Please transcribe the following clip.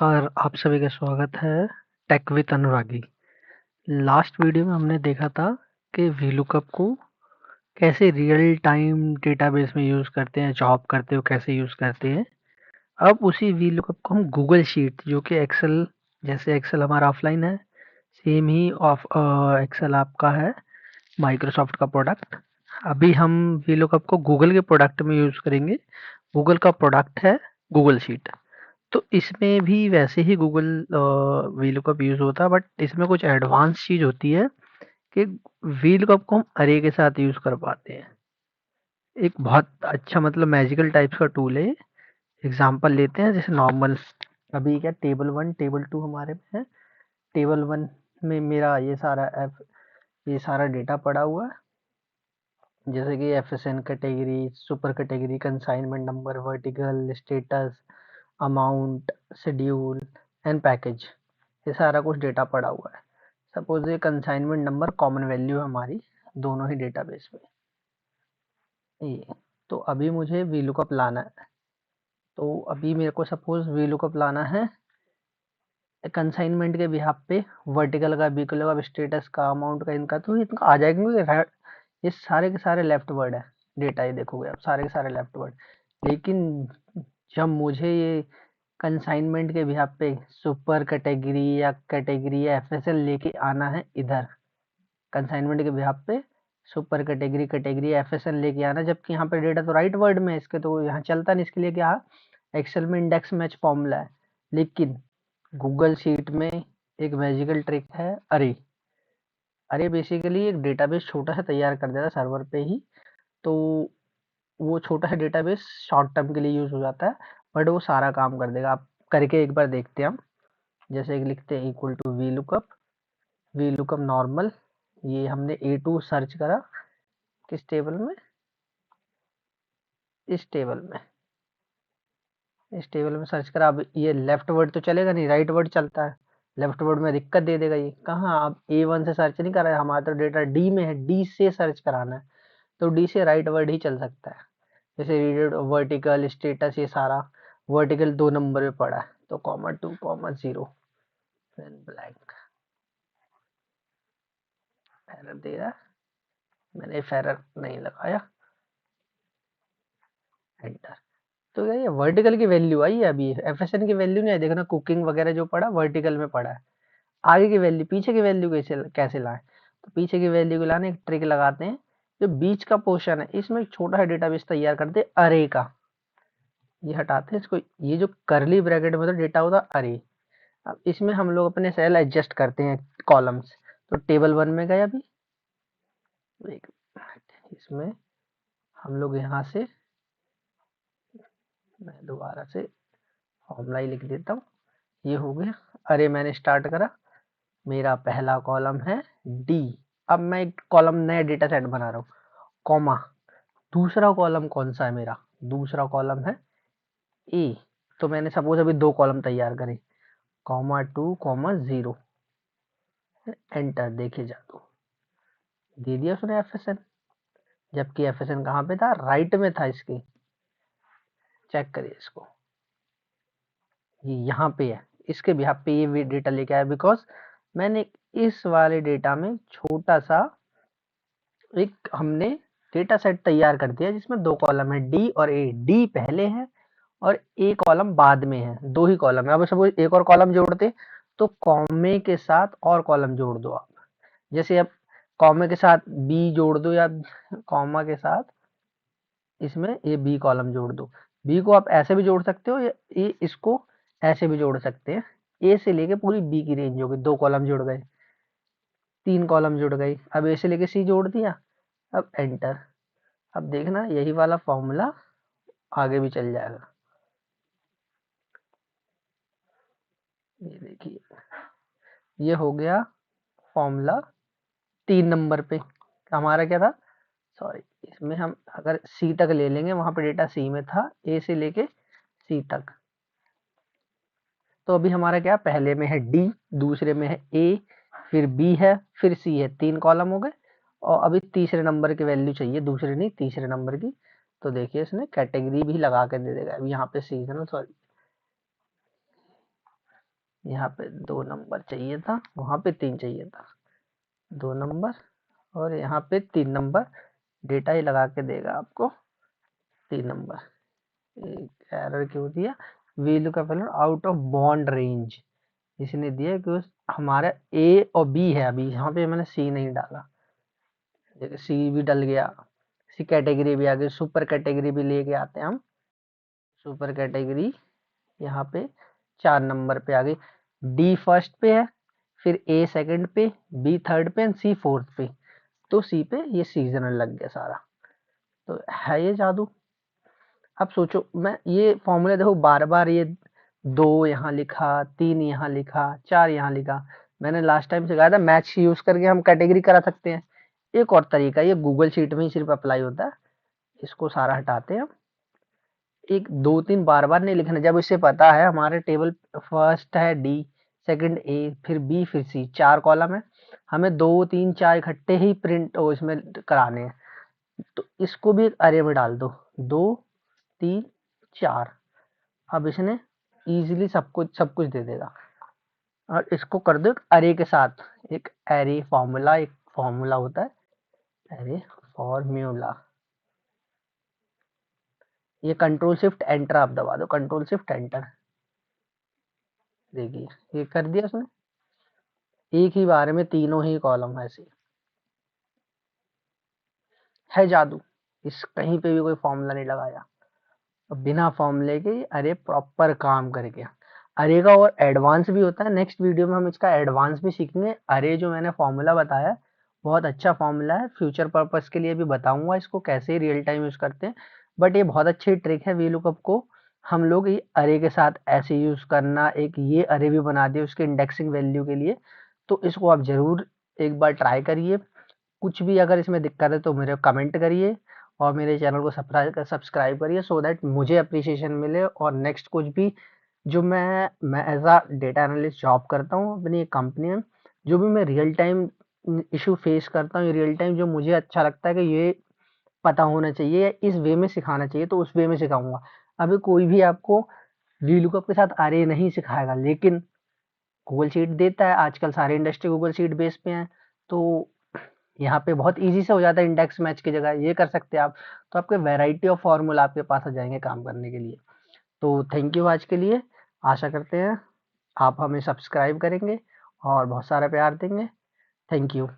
नमस्कार, आप सभी का स्वागत है tech with Anuragi. Last video में हमने देखा था कि वीलुकअप को कैसे रियल टाइम डेटाबेस में यूज़ करते हैं, जॉब करते हो कैसे यूज़ करते हैं। अब उसी वीलुकअप को हम गूगल शीट जो कि एक्सेल जैसे एक्सेल हमारा ऑफलाइन है, सेम ही ऑफ एक्सेल आपका है माइक्रोसॉफ्ट का प्रोडक्ट। अभी हम वीलुकअप को गूगल के प्रोडक्ट में यूज़ करेंगे। गूगल का प्रोडक्ट है गूगल शीट। तो इसमें भी वैसे ही गूगल वीलुकअप यूज़ होता है, बट इसमें कुछ एडवांस चीज़ होती है कि वीलुकअप को हम अरे के साथ यूज़ कर पाते हैं। एक बहुत अच्छा मतलब मैजिकल टाइप्स का टूल है ये। एग्जांपल लेते हैं जैसे नॉर्मल अभी क्या टेबल 1 टेबल 2 हमारे में है। टेबल 1 में मेरा ये सारा डेटा पड़ा हुआ है, जैसे कि एफएसएन category, super category, consignment number, vertical, status, amount, schedule and package. ये सारा कुछ डेटा पड़ा हुआ है। सपोज ये कंसाइनमेंट नंबर कॉमन वैल्यू है हमारी दोनों ही डेटाबेस में। ये तो अभी मुझे वीलुकअप लाना है। तो अभी मेरे को सपोज वीलुकअप लाना है कंसाइनमेंट के बिहाफ पे, वर्टिकल का, बीकल का, स्टेटस का, अमाउंट का, इनका तो इनका आ जाएगा क्योंकि ये सारे के सारे लेफ्ट वर्ड है डेटा। ये देखोगे आप सारे के सारे लेफ्ट वर्ड। लेकिन जब मुझे ये कंसाइनमेंट के बिहाफ पे सुपर कैटेगरी या एफएसएल लेके आना है इधर, कंसाइनमेंट के बिहाफ पे सुपर कैटेगरी एफएसएल लेके आना, जबकि यहाँ पे डेटा तो राइट वर्ड में है इसके, तो यहाँ चलता नहीं। इसके लिए क्या एक्सेल में इंडेक्स मैच फॉर्मूला है, लेकिन गूगल शीट में एक मैजिकल ट्रिक है अरे। अरे बेसिकली एक डेटाबेस छोटा सा तैयार कर देता है सर्वर पे ही। तो वो छोटा सा डेटाबेस शॉर्ट टर्म के लिए यूज हो जाता है, बट वो सारा काम कर देगा। आप करके एक बार देखते हैं हम। जैसे कि लिखते हैं equal to VLOOKUP normal. ये हमने A2 सर्च करा किस टेबल में, इस टेबल में, इस टेबल में सर्च करा। अब ये लेफ्ट वर्ड तो चलेगा नहीं, राइट वर्ड चलता है। लेफ्ट वर्ड में दिक्कत दे देगा ये। कहाँ अब A1 से सर्च नहीं कर रहा है, हमारा तो डेटा डी में है, डी से सर्च कराना है। तो डी से राइट वर्ड ही चल सकता है। जैसे रीडेड वर्टिकल स्टेटस, ये सारा वर्टिकल 2 नंबर में पड़ा है, तो कॉमा 2 कॉमा 0 ब्लैंक एरर दे रहा है। मैंने एरर नहीं लगाया, एंटर। तो क्या ये वर्टिकल की वैल्यू आई है, अभी एफएसएन की वैल्यू नहीं आई। देखो ना, कुकिंग वगैरह जो पड़ा वर्टिकल में पड़ा है। आगे की वैल्यू, पीछे की वैल्यू कैसे कैसे लाएं? तो पीछे की वैल्यू को लाने एक ट्रिक लगाते हैं। जो बीच का पोर्शन है इसमें एक छोटा सा डेटाबेस तैयार करते हैं अरे का। ये हटाते हैं इसको। ये जो करली ब्रैकेट में तो डेटा होता अरे। अब इसमें हम लोग अपने सेल एडजस्ट करते हैं, कॉलम्स। तो टेबल 1 में गए अभी, एक मिनट, इसमें हम लोग यहाँ से, मैं दोबारा से फॉर्मूला ही लिख देता हूँ। ये हो गया अरे, मैंने स्टार्ट करा। मेरा पहला कॉलम है डी। अब मैं एक कॉलम नया डेटा सेट बना रहा हूँ, कॉमा। दूसरा कॉलम कौन सा है मेरा? दूसरा कॉलम है ए। तो मैंने सपोज अभी 2 कॉलम तैयार करे, कॉमा 2 कॉमा 0, एंटर। देखे जादू, दे दिया उसने एफएसएन। जबकि एफएसएन कहाँ पे था? राइट में था इसके। चेक करिए इसको, ये यहाँ पे है। इसके बिहाफ पे ये डेटा लेके आया, बिकॉज मैंने इस वाले डेटा में छोटा सा एक हमने डेटा सेट तैयार कर दिया, जिसमें 2 कॉलम है डी और ए। डी पहले है और ए कॉलम बाद में है, 2 ही कॉलम है। अब सपोज एक और कॉलम जोड़ते, तो कॉमे के साथ और कॉलम जोड़ दो आप। जैसे अब कॉमे के साथ बी जोड़ दो, या कॉमा के साथ इसमें ये बी कॉलम जोड़ दो। बी को आप ऐसे भी जोड़ सकते हो, या ये इसको ऐसे भी जोड़ सकते हैं। ए से लेके पूरी बी की रेंज हो गई, 2 कॉलम जुड़ गए, 3 कॉलम जुड़ गई। अब ए से लेके सी जोड़ दिया, अब एंटर। अब देखना यही वाला फॉर्मूला आगे भी चल जाएगा। ये देखिए, ये हो गया फॉर्मूला 3 नंबर पे। हमारा क्या था? सॉरी, इसमें हम अगर सी तक ले लेंगे, वहां पे डेटा सी में था, ए से लेके सी तक। तो अभी हमारा क्या, पहले में है डी, दूसरे में है ए, फिर बी है, फिर सी है। 3 कॉलम हो गए, और अभी तीसरे नंबर की वैल्यू चाहिए, दूसरे नहीं तीसरे नंबर की। तो देखिए इसने कैटेगरी भी लगा के दे देगा। अभी यहाँ पे सी है ना, सॉरी, यहाँ पे 2 नंबर चाहिए था, वहाँ पे 3 चाहिए था। 2 नंबर और यहाँ पे 3 नंबर, डेटा ही लगा के देगा आपको 3 नंबर। एक एरर क्यों दिया? VLOOKUP out of bound range, इसने दिया कि उस हमारा ए और बी है, अभी यहाँ पे मैंने सी नहीं डाला, सी भी डल गया, सी कैटेगरी भी आ गई, सुपर कैटेगरी भी लेके आते हैं हम। सुपर कैटेगरी यहाँ पे 4 नंबर पे आ गई, डी फर्स्ट पे है, फिर ए सेकंड पे, बी थर्ड पे, सी फोर्थ पे। तो सी पे ये सीजनल लग गया सारा। तो है ये जादू। अब सोचो, मैं ये फॉर्मूला देखो, बार बार ये 2 यहाँ लिखा, 3 यहाँ लिखा, 4 यहाँ लिखा। मैंने लास्ट टाइम सिखाया था, मैच यूज करके हम कैटेगरी करा सकते हैं। एक और तरीका, ये गूगल शीट में ही सिर्फ अप्लाई होता है। इसको सारा हटाते हैं, एक 2-3 बार बार नहीं लिखना। जब इसे पता है हमारे टेबल फर्स्ट है डी, सेकंड ए, फिर बी, फिर सी, 4 कॉलम है, हमें 2-3-4 इकट्ठे ही प्रिंट इसमें कराने हैं। तो इसको भी एक अरे में डाल दो, 2-3-4। अब इसने इजीली सब कुछ दे देगा। और इसको कर दो एक अरे के साथ, एक एरे फॉर्मूला, एक फॉर्मूला होता है एरे फॉर्मूला। ये कंट्रोल शिफ्ट एंटर आप दबा दो, कंट्रोल शिफ्ट एंटर, देखिए ये कर दिया उसने। एक ही बार में तीनों ही कॉलम ऐसे है जादू। इस कहीं पे भी कोई फॉर्मूला नहीं लगाया, बिना फॉर्मूले के अरे प्रॉपर काम करके। अरे का और एडवांस भी होता है, नेक्स्ट वीडियो में हम इसका एडवांस भी सीखेंगे। अरे जो मैंने फॉर्मूला बताया बहुत अच्छा फॉर्मूला है, फ्यूचर पर्पस के लिए भी बताऊंगा इसको कैसे रियल टाइम यूज करते हैं। बट ये बहुत अच्छी ट्रिक है वी लुकअप को हम लोग ये अरे के साथ ऐसे यूज करना। एक ये अरे भी बना दिया उसके इंडेक्सिंग वैल्यू के लिए। तो इसको आप जरूर एक बार ट्राई करिए। कुछ भी अगर इसमें दिक्कत है तो मेरे कमेंट करिए और मेरे चैनल को सब्सक्राइब करिए, सो दैट मुझे अप्रिसिएशन मिले। और नेक्स्ट कुछ भी जो मैं as a data analyst job करता हूँ अपनी एक कंपनी में, जो भी मैं रियल टाइम इशू फेस करता हूँ, रियल टाइम जो मुझे अच्छा लगता है कि ये पता होना चाहिए या इस वे में सिखाना चाहिए, तो उस वे में सिखाऊंगा। अभी कोई भी आपको वीलुकअप के साथ आरे नहीं सिखाएगा, लेकिन गूगल शीट देता है। आजकल सारे इंडस्ट्री गूगल शीट बेस पे हैं, तो यहाँ पे बहुत इजी से हो जाता है। इंडेक्स मैच की जगह ये कर सकते हैं आप। तो आपके वैरायटी ऑफ फॉर्मूला आपके पास आ जाएंगे काम करने के लिए। तो थैंक यू आज के लिए। आशा करते हैं आप हमें सब्सक्राइब करेंगे और बहुत सारा प्यार देंगे। Thank you.